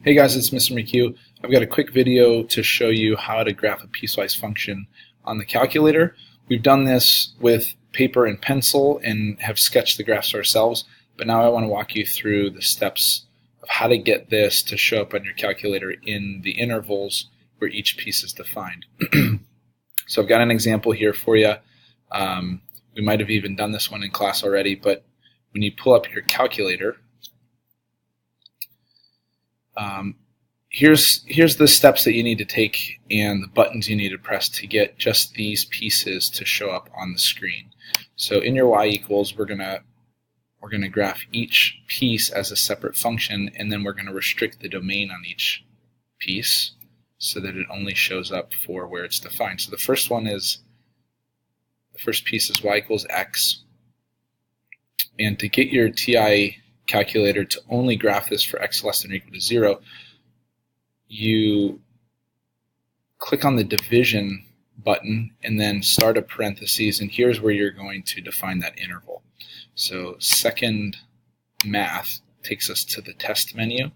Hey guys, it's Mr. McHugh. I've got a quick video to show you how to graph a piecewise function on the calculator. We've done this with paper and pencil and have sketched the graphs ourselves, but now I want to walk you through the steps of how to get this to show up on your calculator in the intervals where each piece is defined. So I've got an example here for you. We might have even done this one in class already, but when you pull up your calculator, here's the steps that you need to take and the buttons you need to press to get just these pieces to show up on the screen. So in your y equals, we're gonna graph each piece as a separate function, and then we're gonna restrict the domain on each piece so that it only shows up for where it's defined. So the first piece is y equals x, and to get your TI calculator to only graph this for x less than or equal to 0, you click on the division button and then start a parentheses, and here's where you're going to define that interval. So second math takes us to the test menu,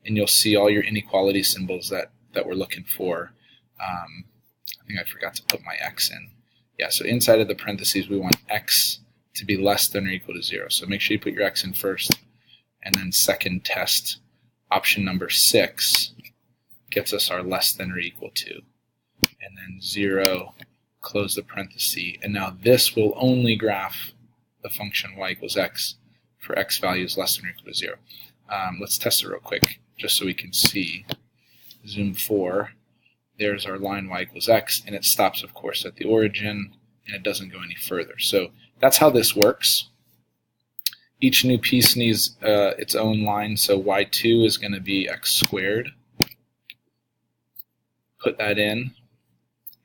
and you'll see all your inequality symbols that we're looking for. I think I forgot to put my x in. Yeah, so inside of the parentheses we want x to be less than or equal to 0. So make sure you put your x in first. And then second test, option number 6 gets us our less than or equal to. And then 0, close the parenthesis. And now this will only graph the function y equals x for x values less than or equal to 0. Let's test it real quick just so we can see. Zoom 4, there's our line y equals x, and it stops, of course, at the origin, and it doesn't go any further. So that's how this works. Each new piece needs its own line, so y2 is going to be x squared. Put that in,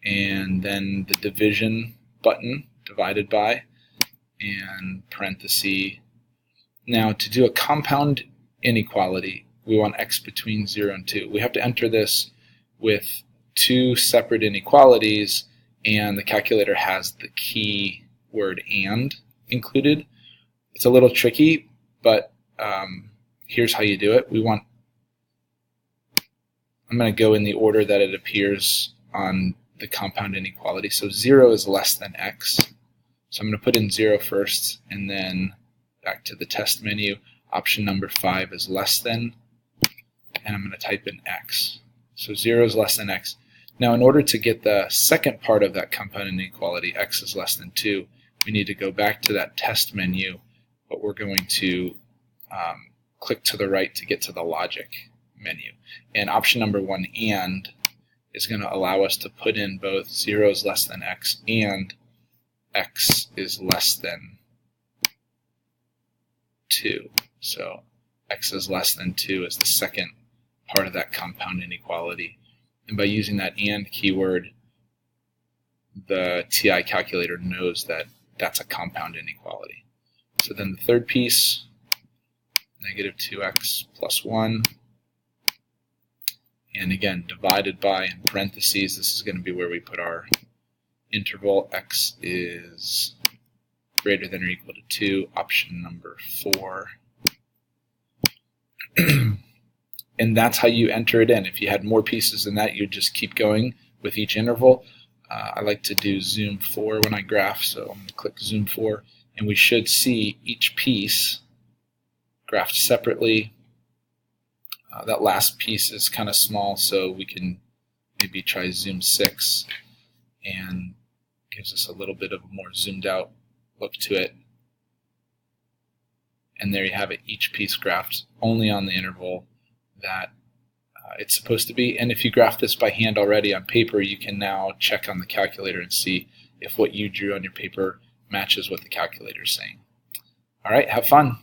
and then the division button, divided by, and parenthesis. Now to do a compound inequality, we want x between 0 and 2. We have to enter this with two separate inequalities, and the calculator has the key word and included. It's a little tricky, but here's how you do it. I'm going to go in the order that it appears on the compound inequality. So 0 is less than x. So I'm going to put in 0 first, and then back to the test menu. Option number 5 is less than, and I'm going to type in x. So 0 is less than x. Now in order to get the second part of that compound inequality, x is less than 2, we need to go back to that test menu, but we're going to click to the right to get to the logic menu. And option number 1, and, is going to allow us to put in both 0 is less than x and x is less than 2. So x is less than 2 is the second part of that compound inequality. And by using that and keyword, the TI calculator knows that that's a compound inequality. So then the third piece, negative 2x plus 1, and again divided by in parentheses. This is going to be where we put our interval. X is greater than or equal to 2, option number 4. And that's how you enter it in. If you had more pieces than that, you'd just keep going with each interval. I like to do zoom 4 when I graph, so I'm going to click zoom 4, and we should see each piece graphed separately. That last piece is kind of small, so we can maybe try zoom 6, and gives us a little bit of a more zoomed out look to it. And there you have it, each piece graphed only on the interval that it's supposed to be. And if you graph this by hand already on paper, you can now check on the calculator and see if what you drew on your paper matches what the calculator is saying. All right, have fun.